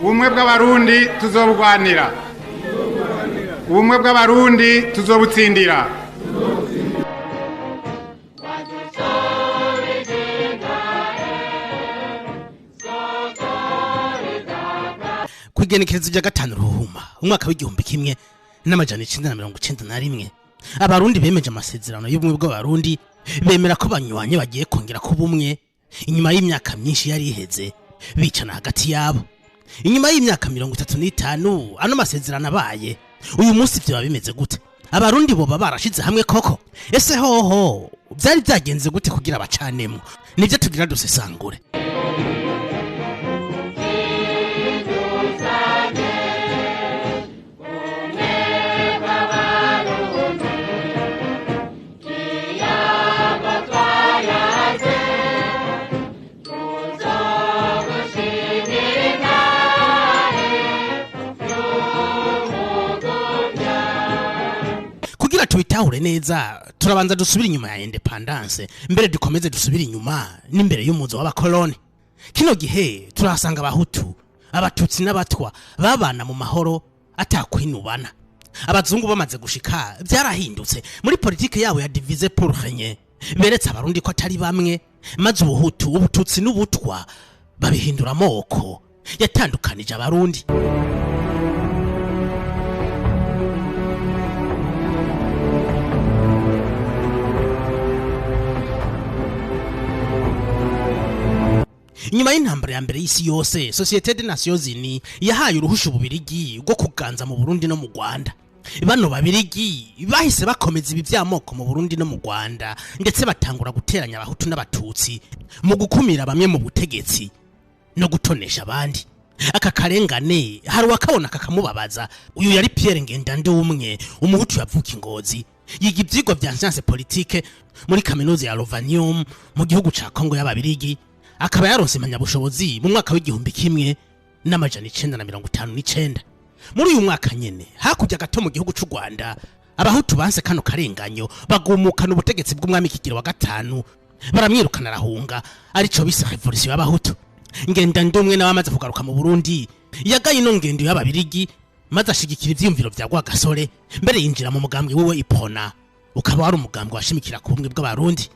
ubumwe bw'abarundi tuzobugwanira, ubumwe bw'abarundi tuzobutsindira. Kwigenekerezo rya gatanu Ruhuma umwaka w'igihumbi kimwe n'amajana 1991 abarundi bemeje amasezerano y'ubumwe bw'abarundi bemera ko banywanye bagiye kongera ku bumwe inyuma y'imyaka myinshi yari iheze bicana hagati yabo. Inyuma y'imyaka 35 ano masezerano abaye uyu munsi byo bimeze gute? Abarundi bo barashize hamwe koko? Ese hoho byari byagenze gute kugira bacanemo? Nivyo tugira dusesangure. Tubitahure neza turabanza dusubira inyuma ya independence mbere dukomeze dusubira inyuma n'imbere y'umuzo w'abakoloni. Kino gihe turasanga abahutu abatutsi n'abatwa babana mu mahoro atakwinubana. Abazungu bamaze gushika byarahindutse muri politike yabo ya diviser pour régner, beretse abarundi ko atari bamwe maze ubuhutu ubututsi n'ubutwa babihindura amoko yatandukanije abarundi. Inyuma y'intambara ya mbere y'isi yose Société des Nations Unies yahaye uruhusha ububirigi bwo kuganza mu Burundi no mu Rwanda. Bano babirigi bahise bakomeza ibi by'amoko mu Burundi no mu Rwanda ndetse batangura guteranya abahutu n'abatutsi mu gukumira bamwe mu butegetsi no gutonesha abandi. Aka karengane hari wakabona kakamubabaza. Uyu yari Pierre Ngendandumwe umuhutu yavuka Ingozi, yiga ivyigwa vya science politique muri kaminuza ya Lovanium mu gihugu ca Kongo y'ababirigi. Akaba yaronse impamyabushobozi mu mwaka w'igihumbi kimwe n'amajana 1959. Muri uyu mwaka nyene hakujya gato mu gihugu cy'u Rwanda abahutu banse kano karenganyo bagumukana ubutegetsi bw'umwami Kigeli wa gatanu baramwirukana arahunga, arico bise revolution y'abahutu. Ngendandumwe nawe amaze kugaruka mu Burundi yagaye ino ngendo y'ababirigi maze ashigikira ivyumviro vya Rwagasore mbere yinjira mu mugambwe wiwe Ipona, ukaba wari umugambwe washimikira ku bumwe bw'abarundi.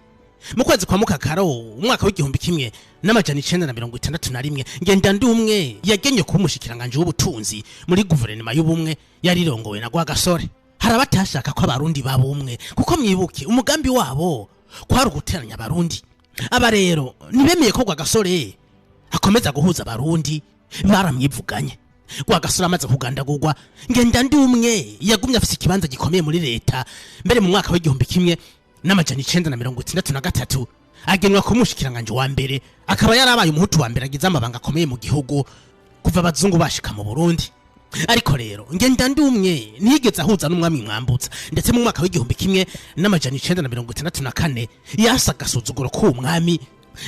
Mu kwezi kwa Mukakaro umwaka w'igihumbi kimwe n'amajana 1961 Ngendandumwe yagenye kuba umushikiranganje w'ubutunzi muri guverinoma y'ubumwe yari irongowe na Rwagasore. Harabatashaka ko abarundi babumwe kuko mwibuke umugambi wabo kwari uguteranya abarundi. Aba rero nibemeye ko Rwagasore akomeza guhuza abarundi baramwivuganye. Rwagasore amaze kugandagurwa Ngendandumwe yagumye afise ikibanza gikomeye muri leta mbere mu mwaka w'igihumbi kimwe n'amajana 1963 agenwa ku mushikiranganje wa mbere, akaba yarabaye umuhutu wa mbere agize amabanga akomeye mu gihugu kuva abazungu bashika mu Burundi. Ariko rero Ngendandumwe ntiyigeze ahuza n'umwami Mwambutsa ndetse mu mwaka w'igihumbi kimwe n'amajana 1964 yasagasuzuguro ku umwami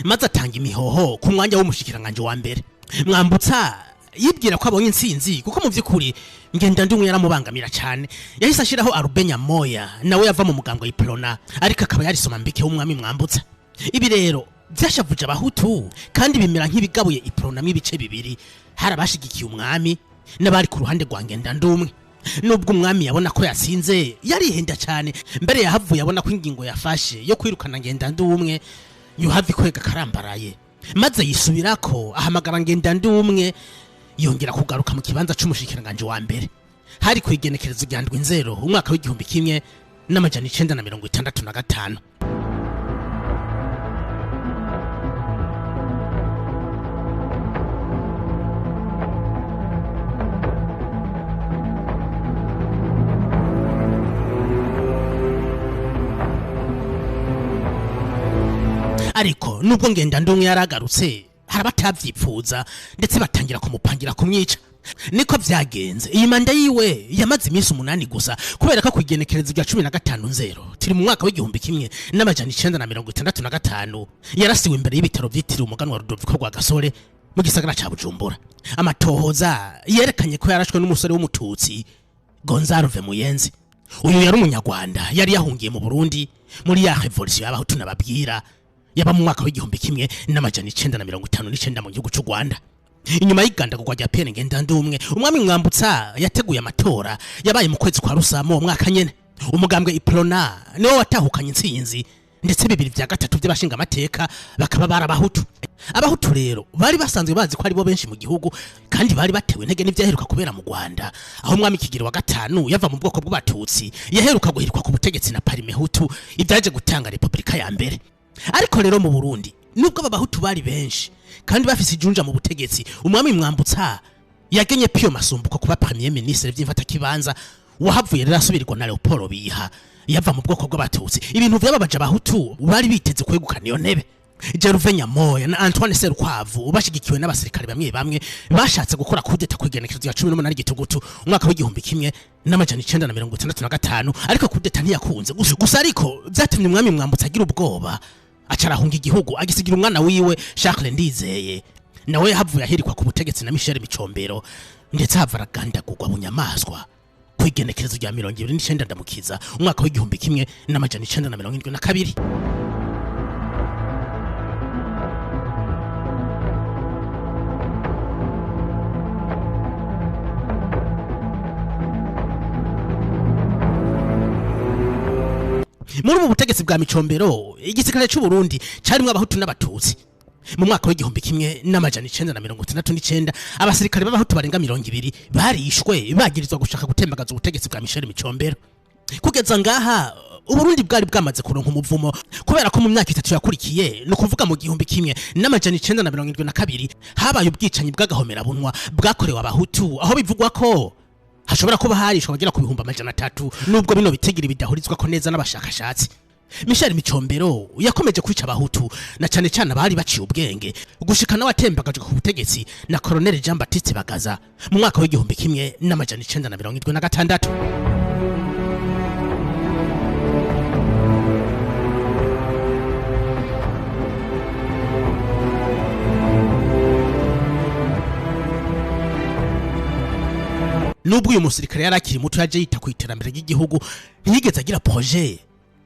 maze atanga imihoho ku mwanya w'umushikiranganje wa mbere. Mwambutsa yibwira ko abonye intsinzi kuko mu vy'ukuri Ngendandumwe yaramubangamira cyane. Yahise ashiraho Arubenya Moya nawe yava mu mugambwe Iprona ariko akaba yari soma mbike w'umwami Mwambutsa. Ibi rero byashavuje abahutu kandi bimera nk'ibigabuye Iprona m'ibice bibiri, harabashigikiye umwami n'abari ku ruhande rwa Ngendandumwe. Nubwo umwami yabona ko yasinze yarihenda cyane mbere yahavuye yabona ko ingingo yafashe yo kwirukana Ngendandumwe yuhavi kwega karambaraye maze yisubirako ahamagara Ngendandumwe yongera kugaruka mu kibanza c'umushikiranganje wa mbere. Hari kwigenekerezo rya ndwi nzero umwaka w'igihumbi kimwe n'amajana 1965. Ariko nubwo Ngendandumwe yaragarutse harabatavyifuza ndetse batangira kumupangira kumwica. Niko vyagenze. Iyi manda yiwe yamaze iminsi 8 gusa kubera ko kwigenekerezo rya 15 nzero tiri mu mwaka w'igihumbi kimwe n'amajana 1965 yarasiwe imbere y'ibitaro vyitiriwe umuganwa Rudoviko Rwagasore mu gisagara ca Bujumbura. Amatohoza yerekanye ko yarashwe n'umusore w'umututsi Gonzalo Vemuyenzi. Uyu yari umunyarwanda yari yahungiye mu Burundi muri ya revolution y'abahutu n'ababwira yaba mu mwaka w'igihumbi kimwe n'amajana 1959 mu gihugu cy'u Rwanda. inyuma y'igandagurwa rya Pierre Ngendandumwe umwami Mwambutsa yateguye amatora yabaye mu kwezi kwa Rusamo mu mwaka nyene. Umugambwe Iprona niwo watahukanye intsinzi ndetse 2/3 by'abashinga amateka bakaba barabahutu. Abahutu rero bari basanzwe bazi ko ari bo benshi mu gihugu kandi bari batewe intege n'ivyaheruka kubera mu Rwanda aho umwami Kigeli wa gatanu yava mu bwoko bw'abatutsi yaheruka guhirikwa ku butegetsi na Parimehutu ibyaje gutanga Republika ya mbere. Ariko rero mu Burundi nubwo abahutu bari benshi kandi bafise ijunja mu butegetsi umwami Mwambutsa yagenye Pio Masumbuko kuba premier ministre vy'imfata kibanza wahavuye rero asubirirwa na Leopold Biha yava mu bwoko bw'abatutsi. Ibintu vyababaje abahutu bari biteze kwegukana iyo ntebe. Gervais Nyamoya na Antoine Serukwavu bashigikiwe n'abasirikare bamwe bashatse gukora kudeta kwigenekerezo ya 18 Gitugutu umwaka w'igihumbi kimwe n'amajana 1965 ariko kudeta ntiyakunze gusa ariko byatumye umwami Mwambutsa agira ubwoba acarahunga igihugu agisigira umwana wiwe Charles Ndizeye nawe yahavuye ahirikwa ku butegetsi na Michel Micombero ndetse havaragandagurwa bunyamaswa kwigenekerezo rya 29 Ndamukiza umwaka w'igihumbi kimwe n'amajana 1972. Muri ubu butegetsi bwa Micombero igisikare cy'u Burundi carimwe abahutu n'abatutsi. Mu mwaka w'igihumbi kimwe n'amajana 1969 abasirikare b'abahutu barenga 200 barishwe bagirizwa gushaka gutembagaza ubutegetsi bwa Michel Micombero. Kugeza ngaha Uburundi bwari bwamaze kuronka umuvumo kubera ko mu myaka 3 yakurikiye no kuvuga mu gihumbi kimwe n'amajana 1972 habaye ubwicanyi bw'agahomera bunwa bwakorewe abahutu aho bivugwa ko hashobora kuba harishwa bagera ku 300 nubwo bino bitegiri bidahurizwa ko neza n'abashakashatsi. Michel Micombero yakomeje kwica abahutu na cyane cyane bari baciye ubwenge gushika n'awatembagaje ku butegetsi na Colonel Jean Baptiste Bagaza mu mwaka w'igihumbi kimwe n'amajana 1976. Nubwo uyu musirikare yarakiri muto yaje yita ku iterambere ry'igihugu ntiyigeze agira projet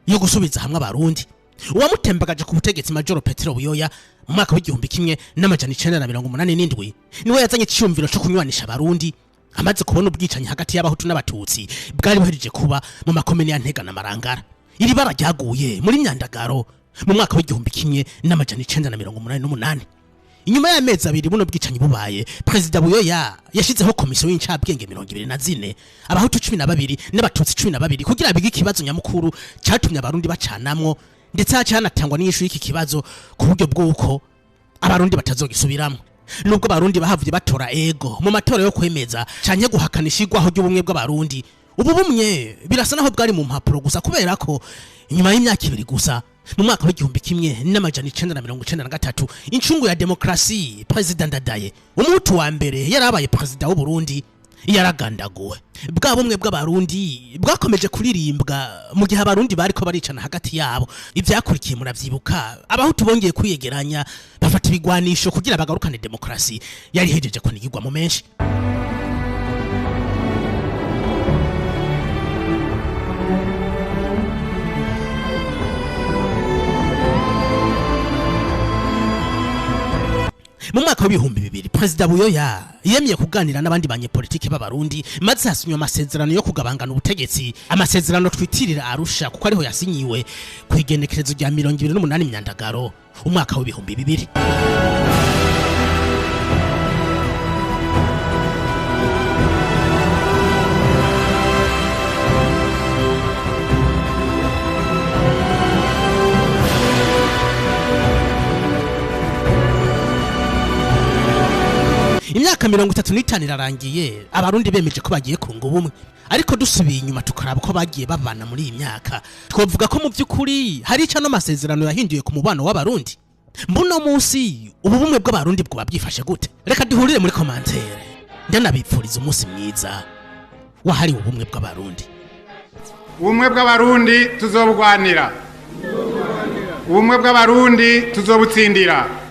yo gusubiza hamwe abarundi. Uwamutembagaje ku butegetsi Major Petero Buyoya mu mwaka w'igihumbi kimwe n'amajana 1987 niwe yazanye icyumviro cyo kunywanisha abarundi amaze kubona ubwicanyi hagati y'abahutu n'abatutsi bwari buhereje kuba mu makomine ya Ntega na Marangara. Iri bara ryaguye muri Myandagaro mu mwaka w'igihumbi kimwe n'amajana 1988. Inyuma y'amezi 2 buno bwicanyi bubaye President Buyoya yashizeho komisiyo y'incabwenge 24 abahutu 12 n'abatutsi 12 kugira bige ikibazo nyamukuru cyatumye abarundi bacanamwo ndetse hacanatangwa n'iyishu y'iki kibazo ku buryo bw'uko abarundi batazogisubiramo. Nubwo abarundi bahavuye batora ego mu matora yo kwemeza cyanye guhakana ishigwaho ry'ubumwe bw'abarundi, ubu bumwe birasa naho bwari mu mpapuro gusa kubera ko inyuma y'imyaka 2 gusa mu mwaka w'igihumbi kimwe n'amajana 1993 incungu ya demokrasi President Ndadaye umuhutu wa mbere yarabaye president w'u Burundi yaragandaguwe. Bwa bumwe bw'abarundi bwakomeje kuririmbwa mu gihe abarundi bariko baricana hagati yabo. Ivyakurikiye muravyibuka abahutu bongeye kwiyegeranya bafata ibigwanisho kugira bagarukane demokrasi yari hejeje kunigirwa mu menshi. Mu mwaka w'ibihumbi 2000 President Buyoya yemeye kuganira n'abandi banyepolitike b'abarundi maze hasinywa amasezerano yo kugabangana ubutegetsi, amasezerano twitirira Arusha kuko ariho yasinyiwe ku igenekerezo rya 28 Myandagaro umwaka w'ibihumbi 2000. Imyaka 35 irarangiye abarundi bemeje ko bagiye kunga ubumwe, ariko dusubiye inyuma tukaraba ko bagiye babana muri iyi myaka twovuga ko mu by'ukuri hari icyo no masezerano yahinduye ku mubano w'abarundi. Mbuno munsi ubu bumwe bw'abarundi bwo babyifashe gute? Reka duhurire muri commentaire ndanabipfuriza umunsi mwiza wahari ubumwe bw'abarundi. Ubumwe bw'abarundi tuzobugwanira, ubumwe bw'abarundi tuzobutsindira.